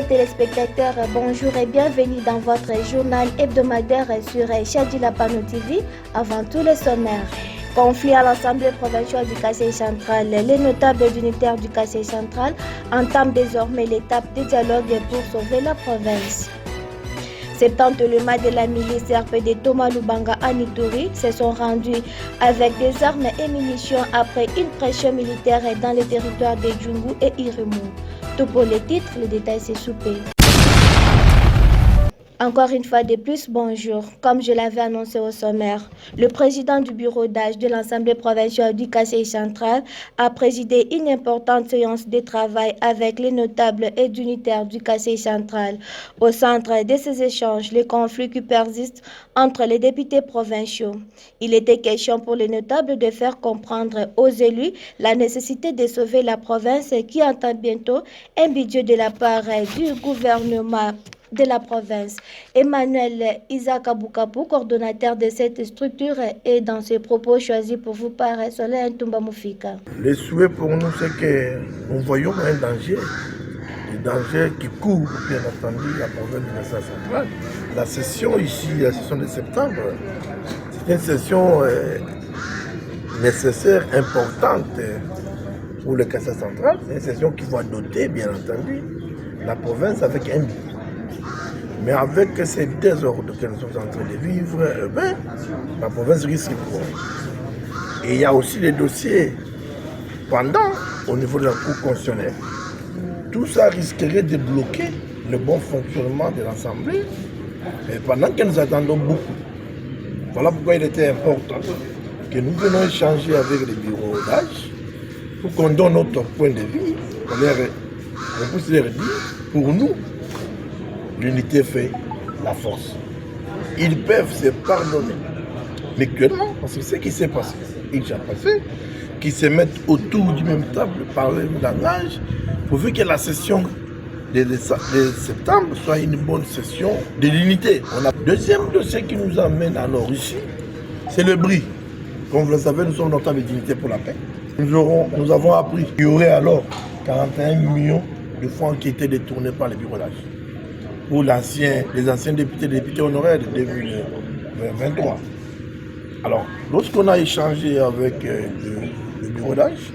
Chers téléspectateurs, bonjour et bienvenue dans votre journal hebdomadaire sur Chadila Pano TV. Avant tout le sommaire. Conflit à l'Assemblée provinciale du Kasaï central. Les notables unitaires du Kasaï central entament désormais l'étape de dialogue pour sauver la province. 70 éléments de la milice RPD Thomas Lubanga à Nituri se sont rendus avec des armes et munitions après une pression militaire dans les territoires de Djungu et Irumu. Tout pour les titres, les détails c'est soupé. Encore une fois de plus, bonjour. Comme je l'avais annoncé au sommaire, le président du bureau d'âge de l'Assemblée provinciale du Kasaï central a présidé une importante séance de travail avec les notables et unitaires du Kasaï central. Au centre de ces échanges, les conflits qui persistent entre les députés provinciaux. Il était question pour les notables de faire comprendre aux élus la nécessité de sauver la province qui entend bientôt un budget de la part du gouvernement de la province. Emmanuel Isaac Aboukapou, coordonnateur de cette structure, est dans ses propos choisis pour vous par Soleil Ntumba Moufika. Le souhait pour nous, c'est que nous voyons un danger qui couvre, bien entendu, la province du Kasaï central. La session ici, la session de septembre, c'est une session nécessaire, importante pour le Kasaï central. C'est une session qui va doter, bien entendu, la province avec un budget. Mais avec ces désordres que nous sommes en train de vivre, la province risque quoi. Et il y a aussi les dossiers pendant au niveau de la Cour constitutionnelle. Tout ça risquerait de bloquer le bon fonctionnement de l'Assemblée pendant que nous attendons beaucoup. Voilà pourquoi il était important que nous venions échanger avec les bureaux d'âge pour qu'on donne notre point de vue, on puisse leur dire, pour nous, l'unité fait la force. Ils peuvent se pardonner. Mais actuellement, parce que ce qui s'est passé, qu'ils se mettent autour du même table, parler le même langage, pour que la session de septembre soit une bonne session de l'unité. Deuxième dossier qui nous amène alors ici, c'est le bris. Comme vous le savez, nous sommes notables d'unité pour la paix. Nous avons appris qu'il y aurait alors 41 millions de francs qui étaient détournés par les bureaux d'âge. Pour les anciens députés honoraires de 2023. Alors, lorsqu'on a échangé avec le bureau d'âge,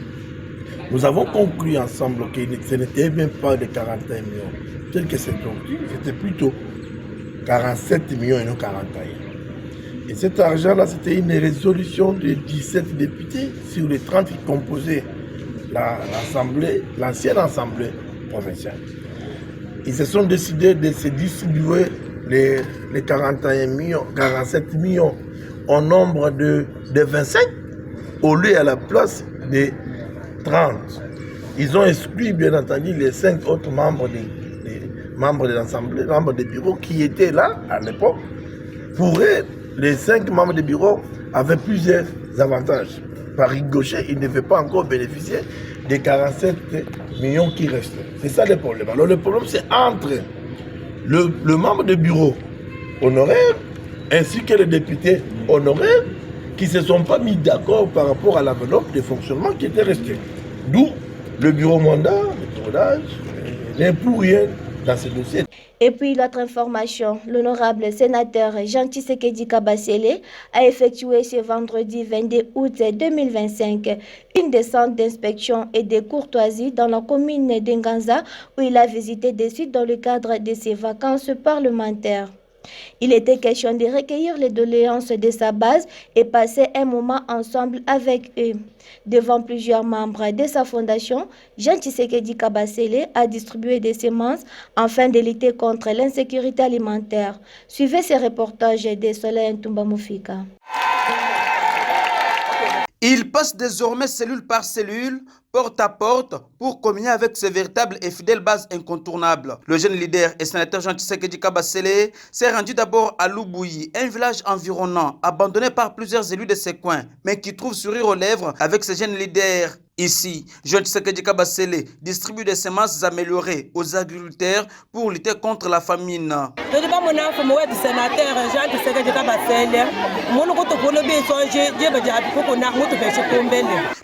nous avons conclu ensemble que ce n'était même pas de 41 millions. Tel que c'est conclu, c'était plutôt 47 millions et non 41. Et cet argent-là, c'était une résolution de 17 députés sur les 30 qui composaient l'ancienne assemblée provinciale. Ils se sont décidés de se distribuer les 41 millions, 47 millions au nombre de 25 au lieu à la place de 30. Ils ont exclu bien entendu les 5 autres membres de l'Assemblée, membres des bureaux qui étaient là à l'époque. Pour eux, les 5 membres des bureaux avaient plusieurs avantages. Par ricochet, ils ne devaient pas encore bénéficier des 47 millions qui restent. C'est ça le problème. Alors le problème, c'est entre le membre de bureau honoraire ainsi que les députés honoraires qui ne se sont pas mis d'accord par rapport à l'enveloppe de fonctionnement qui était restée. D'où le bureau mandat, le bureau d'âge, n'est pour rien dans ce dossier. Et puis l'autre information, l'honorable sénateur Jean Tshisekedi Kabasele a effectué ce vendredi 22 août 2025 une descente d'inspection et de courtoisie dans la commune d'Nganza où il a visité des sites dans le cadre de ses vacances parlementaires. Il était question de recueillir les doléances de sa base et passer un moment ensemble avec eux. Devant plusieurs membres de sa fondation, Jean Tshisekedi Kabasele a distribué des semences afin de lutter contre l'insécurité alimentaire. Suivez ces reportages de Soleil Ntumba Moufika. Il passe désormais cellule par cellule, porte à porte, pour communier avec ses véritables et fidèles bases incontournables. Le jeune leader et sénateur Jean Tshisekedi Kabasele s'est rendu d'abord à Lubuyi, un village environnant, abandonné par plusieurs élus de ses coins, mais qui trouve sourire aux lèvres avec ses jeunes leaders. Ici, Jean Tshisekedi Kabasele distribue des semences améliorées aux agriculteurs pour lutter contre la famine.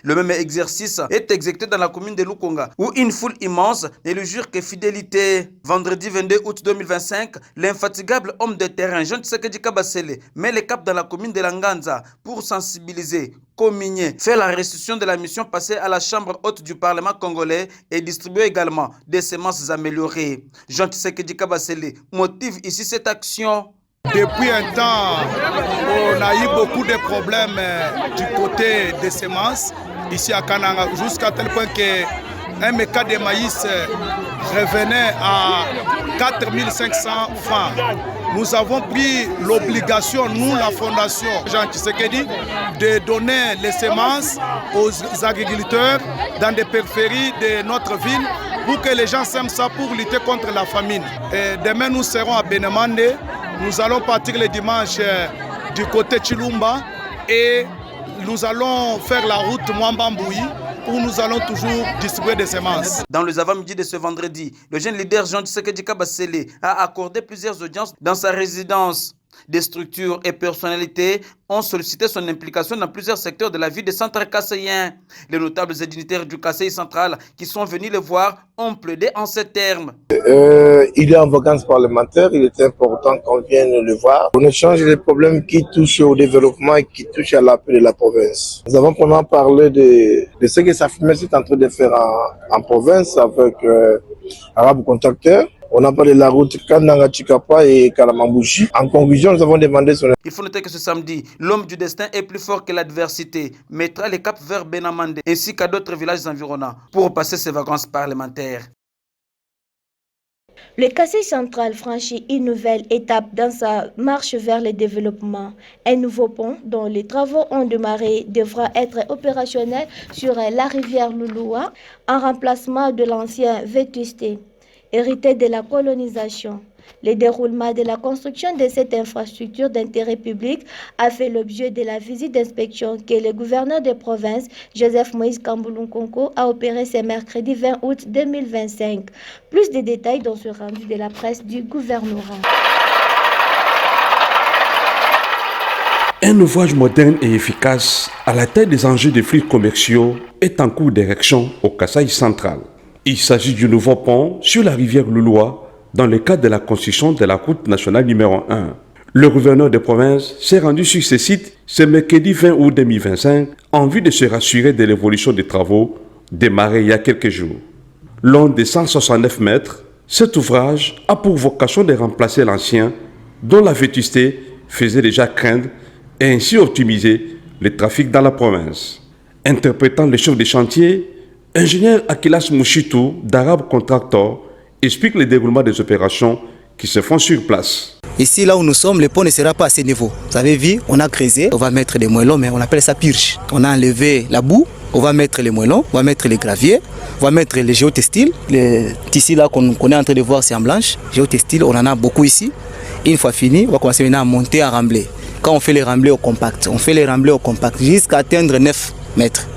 Le même exercice est exécuté dans la commune de Lukonga, où une foule immense ne lui jure que fidélité. Vendredi 22 août 2025, l'infatigable homme de terrain Jean Tshisekedi Kabasele met le cap dans la commune de Langanza pour sensibiliser, communier, faire la restitution de la mission passée à la Chambre haute du Parlement congolais et distribuer également des semences améliorées. Jean Tshisekedi Kabasele motive ici cette action. Depuis un temps, on a eu beaucoup de problèmes du côté des semences ici à Kananga, jusqu'à tel point qu'un méca de maïs revenait à 4500 francs. Nous avons pris l'obligation, nous la fondation Jean Tshisekedi, de donner les semences aux agriculteurs dans des périphéries de notre ville pour que les gens sèment ça pour lutter contre la famine. Et demain nous serons à Benemande. Nous allons partir le dimanche du côté Chilumba et nous allons faire la route Mwambamboui où nous allons toujours distribuer des semences. Dans les avant-midi de ce vendredi, le jeune leader Jean Tshisekedi Kabasele a accordé plusieurs audiences dans sa résidence. Des structures et personnalités ont sollicité son implication dans plusieurs secteurs de la vie des centres kasséens. Les notables et dignitaires du Kassai central qui sont venus le voir ont plaidé en ces termes. Il est en vacances parlementaires, il est important qu'on vienne le voir. On échange les problèmes qui touchent au développement et qui touchent à la paix de la province. Nous avons vraiment parlé de ce que Safimé est en train de faire en province avec Arabe Contracteur. On a parlé de la route Kananga Chikapa et Kalamambouchi. En conclusion, nous avons demandé son... Il faut noter que ce samedi, l'homme du destin est plus fort que l'adversité, mettra les caps vers Benamande ainsi qu'à d'autres villages environnants pour passer ses vacances parlementaires. Le Kassai central franchit une nouvelle étape dans sa marche vers le développement. Un nouveau pont dont les travaux ont démarré devra être opérationnel sur la rivière Lulua en remplacement de l'ancien vétusté, hérité de la colonisation. Le déroulement de la construction de cette infrastructure d'intérêt public a fait l'objet de la visite d'inspection que le gouverneur de province, Joseph Moïse Kamboulounkonko, a opéré ce mercredi 20 août 2025. Plus de détails dans ce rendu de la presse du gouvernorat. Un ouvrage moderne et efficace à la tête des enjeux des flux commerciaux est en cours d'érection au Kassai central. Il s'agit du nouveau pont sur la rivière Lulua dans le cadre de la construction de la route nationale numéro 1. Le gouverneur de province s'est rendu sur ce site ce mercredi 20 août 2025 en vue de se rassurer de l'évolution des travaux démarrés il y a quelques jours. Long de 169 mètres, cet ouvrage a pour vocation de remplacer l'ancien dont la vétusté faisait déjà craindre et ainsi optimiser le trafic dans la province. Interprétant le chef de chantier, ingénieur Akilas Mouchitou d'Arabe Contractor explique le déroulement des opérations qui se font sur place. Ici, là où nous sommes, le pont ne sera pas à ce niveau. Vous avez vu, on a creusé, on va mettre des moellons, mais on appelle ça pirche. On a enlevé la boue, on va mettre les moellons, on va mettre les graviers, on va mettre les géotextiles. Les tissus là qu'on est en train de voir, c'est en blanche. Géotextiles, on en a beaucoup ici. Une fois fini, on va commencer maintenant à monter, à rembler. Quand on fait les remblais au compact, on fait les remblais au compact jusqu'à atteindre 9 mètres.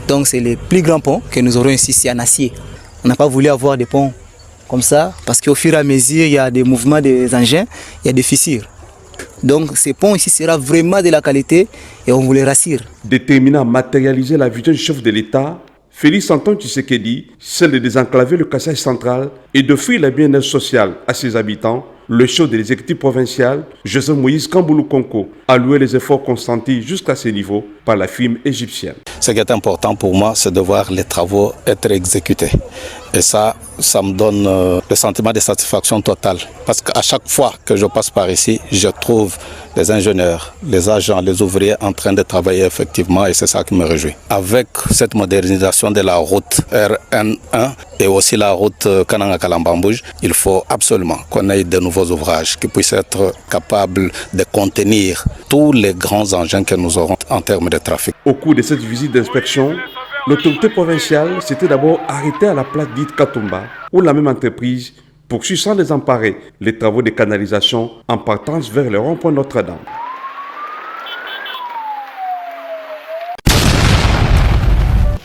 Donc c'est les plus grands ponts que nous aurons ici en acier. On n'a pas voulu avoir des ponts comme ça, parce qu'au fur et à mesure, il y a des mouvements des engins, il y a des fissures. Donc ce pont ici sera vraiment de la qualité et on vous le rassure. Déterminant à matérialiser la vision du chef de l'État, Félix Antoine Tshisekedi, celle de désenclaver le Kassai central et d'offrir le bien-être social à ses habitants, le chef de l'exécutif provincial, Joseph Moïse Kamboulounkonko, a loué les efforts consentis jusqu'à ce niveau par la firme égyptienne. Ce qui est important pour moi, c'est de voir les travaux être exécutés. Et ça me donne le sentiment de satisfaction totale. Parce qu'à chaque fois que je passe par ici, je trouve les ingénieurs, les agents, les ouvriers en train de travailler effectivement et c'est ça qui me réjouit. Avec cette modernisation de la route RN1 et aussi la route Kananga-Kalambambouj, il faut absolument qu'on ait de nouveaux ouvrages qui puissent être capables de contenir tous les grands engins que nous aurons en termes de trafic. Au cours de cette visite d'inspection, l'autorité provinciale s'était d'abord arrêtée à la place dite Katumba, où la même entreprise poursuit sans désemparer les travaux de canalisation en partance vers le rond-point Notre-Dame.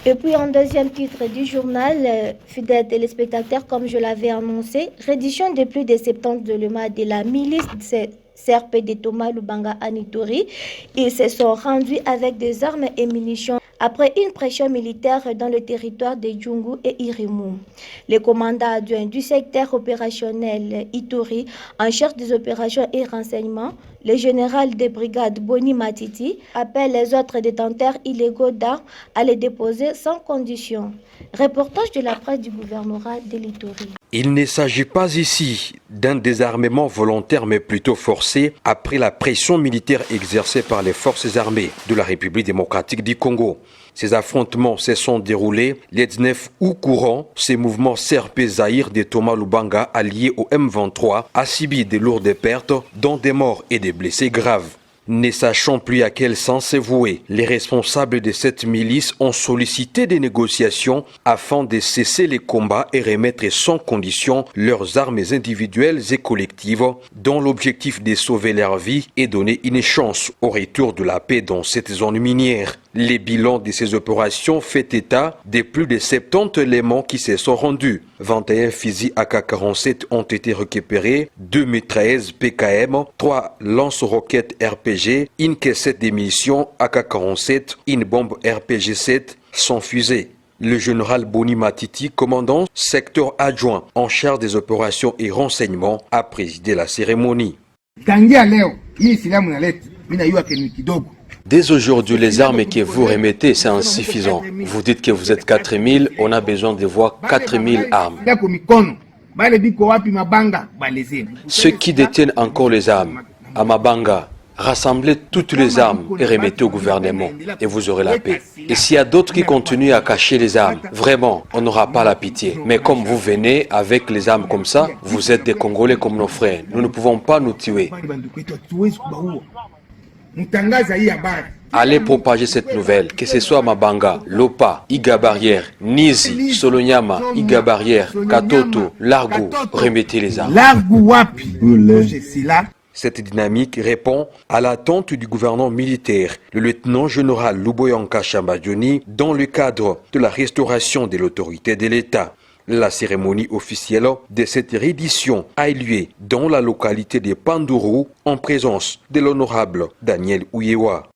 Et puis en deuxième titre du journal, fidèles téléspectateurs, comme je l'avais annoncé, reddition de plus de 70 éléments de la milice CRP de Thomas Lubanga Anitori. Ils se sont rendus avec des armes et munitions après une pression militaire dans le territoire de Djungu et Irimou. Le commandant adjoint du secteur opérationnel Ituri, en charge des opérations et renseignements, le général de brigade Boni Matiti, appelle les autres détenteurs illégaux d'armes à les déposer sans condition. Reportage de la presse du gouvernorat de l'Ituri. Il ne s'agit pas ici d'un désarmement volontaire mais plutôt forcé après la pression militaire exercée par les forces armées de la République démocratique du Congo. Ces affrontements se sont déroulés les 19 août courant. Ces mouvements CRP Zaïre de Thomas Lubanga alliés au M23 a subi de lourdes pertes, dont des morts et des blessés graves. Ne sachant plus à quel sens se vouer, les responsables de cette milice ont sollicité des négociations afin de cesser les combats et remettre sans condition leurs armes individuelles et collectives, dont l'objectif de sauver leur vie et donner une chance au retour de la paix dans cette zone minière. Les bilans de ces opérations fait état de plus de 70 éléments qui se sont rendus. 21 fusils AK-47 ont été récupérés, 2 mitrailleuses PKM, 3 lance-roquettes RPG, une caissette de munitions AK-47, une bombe RPG-7 sans fusée. Le général Boni Matiti, commandant secteur adjoint en charge des opérations et renseignements, a présidé la cérémonie. Dès aujourd'hui, les armes que vous remettez, c'est insuffisant. Vous dites que vous êtes 4000, on a besoin de voir 4000 armes. Ceux qui détiennent encore les armes, à Mabanga, rassemblez toutes les armes et remettez au gouvernement et vous aurez la paix. Et s'il y a d'autres qui continuent à cacher les armes, vraiment, on n'aura pas la pitié. Mais comme vous venez avec les armes comme ça, vous êtes des Congolais comme nos frères. Nous ne pouvons pas nous tuer. Allez propager cette nouvelle, que ce soit Mabanga, Lopa, Iga Barrière, Nizi, Solonyama, Iga Barrière, Katoto, Largo, remettez les armes. Cette dynamique répond à l'attente du gouvernement militaire, le lieutenant-général Luboyanka Chambadjoni, dans le cadre de la restauration de l'autorité de l'État. La cérémonie officielle de cette réédition a eu lieu dans la localité de Pandourou en présence de l'honorable Daniel Ouyewa.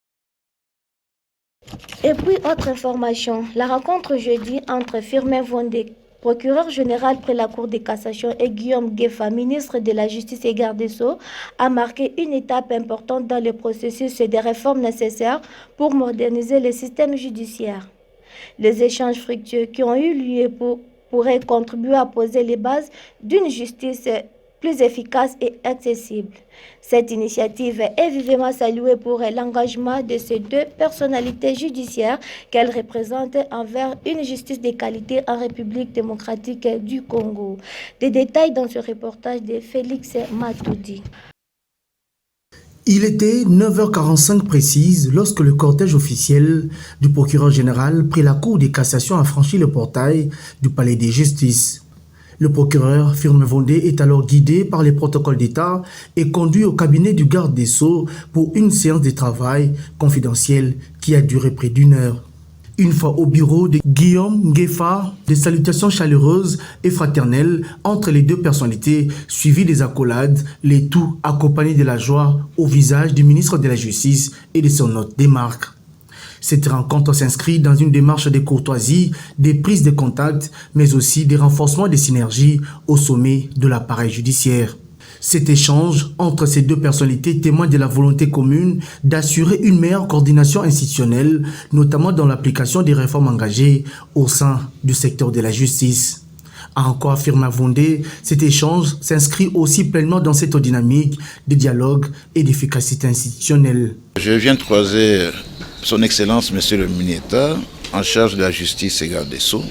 Et puis, autre information, la rencontre jeudi entre Firmin Vondé, procureur général près la Cour de cassation, et Guillaume Gueffa, ministre de la Justice et garde des Sceaux, a marqué une étape importante dans le processus des réformes nécessaires pour moderniser le système judiciaire. Les échanges fructueux qui ont eu lieu pourraient contribuer à poser les bases d'une justice plus efficace et accessible. Cette initiative est vivement saluée pour l'engagement de ces deux personnalités judiciaires qu'elles représentent envers une justice de qualité en République démocratique du Congo. Des détails dans ce reportage de Félix Matoudi. Il était 9h45 précise lorsque le cortège officiel du procureur général près la Cour de cassation a franchi le portail du palais de justice. Le procureur Firmin Vondé est alors guidé par les protocoles d'État et conduit au cabinet du garde des Sceaux pour une séance de travail confidentielle qui a duré près d'une heure. Une fois au bureau de Guillaume Gueffa, des salutations chaleureuses et fraternelles entre les deux personnalités, suivies des accolades, les tout accompagnés de la joie au visage du ministre de la Justice et de son hôte des marques. Cette rencontre s'inscrit dans une démarche de courtoisie, des prises de contact, mais aussi des renforcements des synergies au sommet de l'appareil judiciaire. Cet échange entre ces deux personnalités témoigne de la volonté commune d'assurer une meilleure coordination institutionnelle, notamment dans l'application des réformes engagées au sein du secteur de la justice. A encore Firmin Vondé, cet échange s'inscrit aussi pleinement dans cette dynamique de dialogue et d'efficacité institutionnelle. Je viens de croiser Son Excellence, Monsieur le Ministre, en charge de la justice et garde des Sceaux.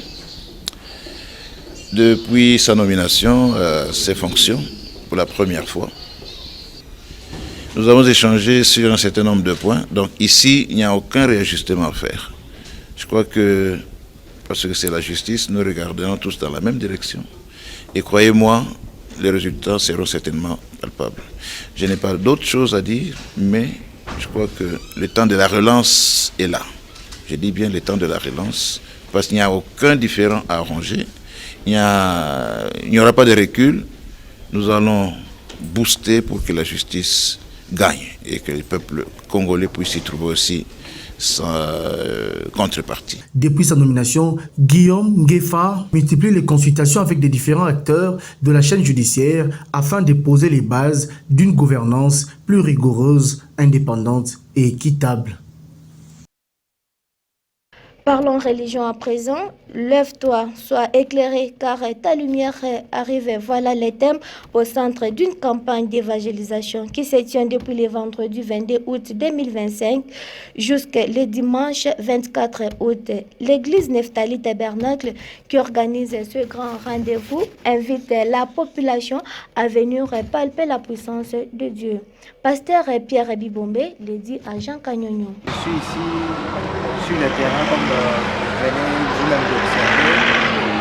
Depuis sa nomination à ses fonctions, pour la première fois, nous avons échangé sur un certain nombre de points. Donc ici, il n'y a aucun réajustement à faire. Je crois que, parce que c'est la justice, nous regardons tous dans la même direction. Et croyez-moi, les résultats seront certainement palpables. Je n'ai pas d'autre chose à dire, mais je crois que le temps de la relance est là. Je dis bien le temps de la relance, parce qu'il n'y a aucun différend à arranger. Il n'y aura pas de recul. Nous allons booster pour que la justice gagne et que le peuple congolais puisse y trouver aussi contrepartie. Depuis sa nomination, Guillaume Nguefa multiplie les consultations avec des différents acteurs de la chaîne judiciaire afin de poser les bases d'une gouvernance plus rigoureuse, indépendante et équitable. Parlons religion à présent. Lève-toi, sois éclairé, car ta lumière arrive. Voilà les thèmes au centre d'une campagne d'évangélisation qui se tient depuis le vendredi 22 août 2025 jusqu'au dimanche 24 août. L'église Nephtali Tabernacle, qui organise ce grand rendez-vous, invite la population à venir palper la puissance de Dieu. Pasteur Pierre Bibombe le dit à Jean Cagnognon. Je suis ici sur le terrain, comme vous venez vous-même d'observer,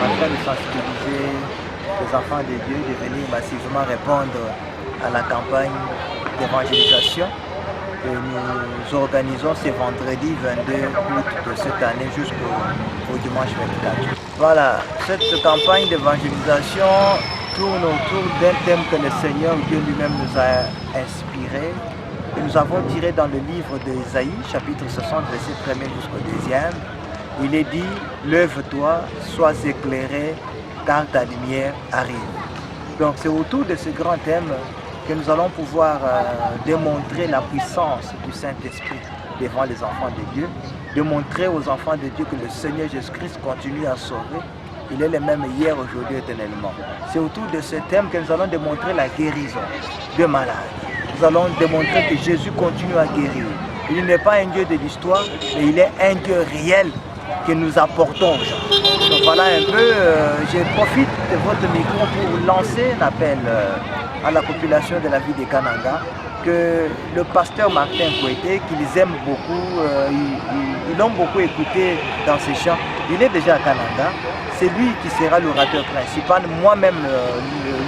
en train de sensibiliser les enfants de Dieu de venir massivement répondre à la campagne d'évangélisation que nous organisons ce vendredi 22 août de cette année jusqu'au dimanche 24. Voilà, cette campagne d'évangélisation tourne autour d'un thème que le Seigneur Dieu lui-même nous a inspiré. Et nous avons tiré dans le livre d'Ésaïe, chapitre 60, verset 1er jusqu'au 2e. Il est dit, lève-toi, sois éclairé, car ta lumière arrive. Donc c'est autour de ce grand thème que nous allons pouvoir démontrer la puissance du Saint-Esprit devant les enfants de Dieu, démontrer aux enfants de Dieu que le Seigneur Jésus-Christ continue à sauver. Il est le même hier, aujourd'hui, éternellement. C'est autour de ce thème que nous allons démontrer la guérison de malades. Nous allons démontrer que Jésus continue à guérir. Il n'est pas un Dieu de l'histoire, mais il est un Dieu réel que nous apportons aux gens. Donc voilà un peu, je profite de votre micro pour lancer un appel à la population de la ville de Kananga, que le pasteur Martin Kouété, qu'ils aiment beaucoup, ils l'ont beaucoup écouté dans ses chants. Il est déjà à Kananga. C'est lui qui sera l'orateur principal. Moi-même,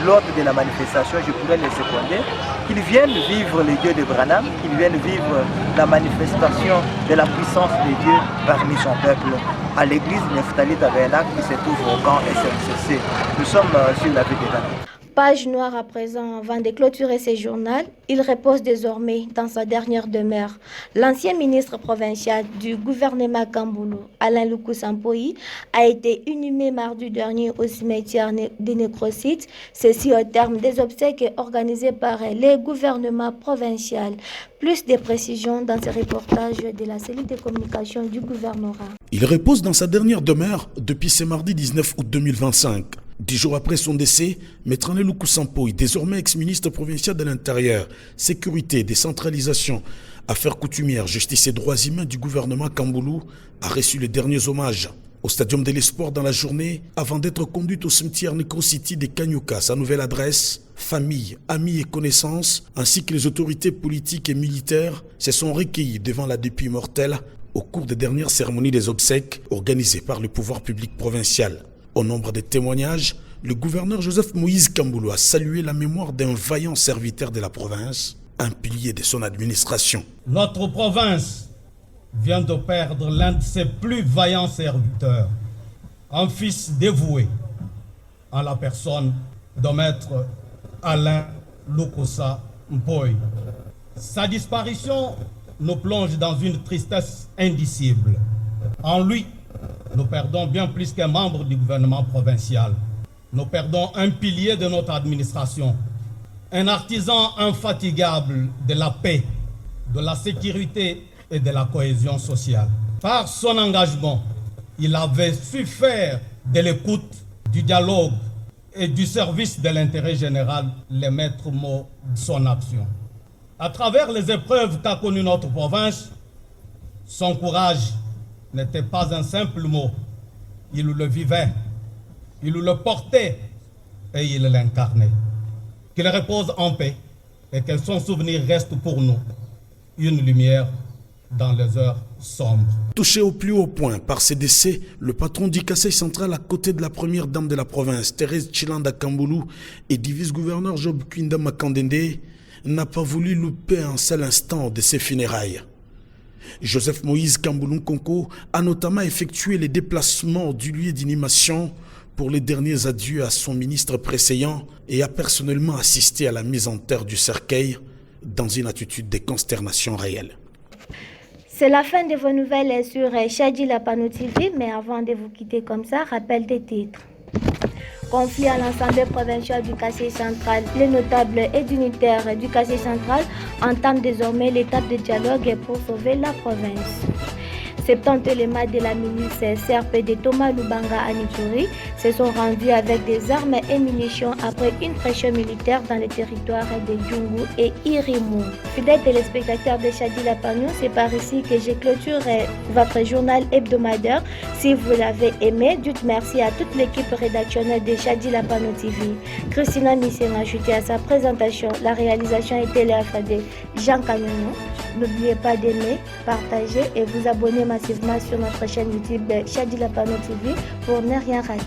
l'hôte de la manifestation, je pourrais le seconder. Qu'ils viennent vivre les dieux de Branham, qu'ils viennent vivre la manifestation de la puissance de Dieu parmi son peuple à l'église Nephtali Tabernacle qui se trouve au camp SNCC. Nous sommes sur la ville de Kananga. Page noire à présent, avant de clôturer ses journaux, il repose désormais dans sa dernière demeure. L'ancien ministre provincial du gouvernement Kamboulou, Alain Luku Sampoï, a été inhumé mardi dernier au cimetière des nécrosites, ceci au terme des obsèques organisées par les gouvernements provinciaux. Plus de précisions dans ce reportage de la cellule de communication du gouvernorat. Il repose dans sa dernière demeure depuis ce mardi 19 août 2025. 10 jours après son décès, Maître Alain Luku Sampoï, désormais ex-ministre provincial de l'Intérieur, Sécurité, Décentralisation, Affaires coutumières, Justice et droits humains du gouvernement Kamboulou, a reçu les derniers hommages au Stadium de l'Espoir dans la journée avant d'être conduite au cimetière Necro-City de Kanyuka, sa nouvelle adresse. Famille, amis et connaissances, ainsi que les autorités politiques et militaires se sont recueillis devant la dépouille mortelle au cours des dernières cérémonies des obsèques organisées par le pouvoir public provincial. Au nombre des témoignages, le gouverneur Joseph Moïse Kamboulou a salué la mémoire d'un vaillant serviteur de la province, un pilier de son administration. Notre province vient de perdre l'un de ses plus vaillants serviteurs, un fils dévoué en la personne de maître Alain Luku Sampoï. Sa disparition nous plonge dans une tristesse indicible. En lui, nous perdons bien plus qu'un membre du gouvernement provincial. Nous perdons un pilier de notre administration, un artisan infatigable de la paix, de la sécurité et de la cohésion sociale. Par son engagement, il avait su faire de l'écoute, du dialogue et du service de l'intérêt général les maîtres mots de son action. À travers les épreuves qu'a connues notre province, son courage n'était pas un simple mot. Il le vivait, il le portait et il l'incarnait. Qu'il repose en paix et que son souvenir reste pour nous une lumière dans les heures sombres. Touché au plus haut point par ces décès, le patron du Kasaï central à côté de la première dame de la province, Thérèse Tshilanda Kamboulou, et du vice-gouverneur Job Kwinda Makandende, n'a pas voulu louper un seul instant de ses funérailles. Joseph Moïse Kamboulou Konko a notamment effectué les déplacements du lieu d'inhumation pour les derniers adieux à son ministre précédent et a personnellement assisté à la mise en terre du cercueil dans une attitude de consternation réelle. C'est la fin de vos nouvelles sur Chadi Lapano TV, mais avant de vous quitter comme ça, rappel des titres. Conflit à l'Assemblée provinciale du Kasaï central. Les notables et dignitaires du Kasaï central entament désormais l'étape de dialogue pour sauver la province. 70 éléments de la milice CRP de Thomas Lubanga à Nituri se sont rendus avec des armes et munitions après une pression militaire dans les territoires de Djungu et Irimou. Fidèles téléspectateurs de Chadi Lapano, c'est par ici que je clôture votre journal hebdomadaire. Si vous l'avez aimé, dites merci à toute l'équipe rédactionnelle de Chadi Lapano TV. Christina Missé m'a ajouté à sa présentation. La réalisation était l'œuvre de Jean Cagnono. N'oubliez pas d'aimer, partager et vous abonner massivement sur notre chaîne YouTube Chadi Lapano TV pour ne rien rater.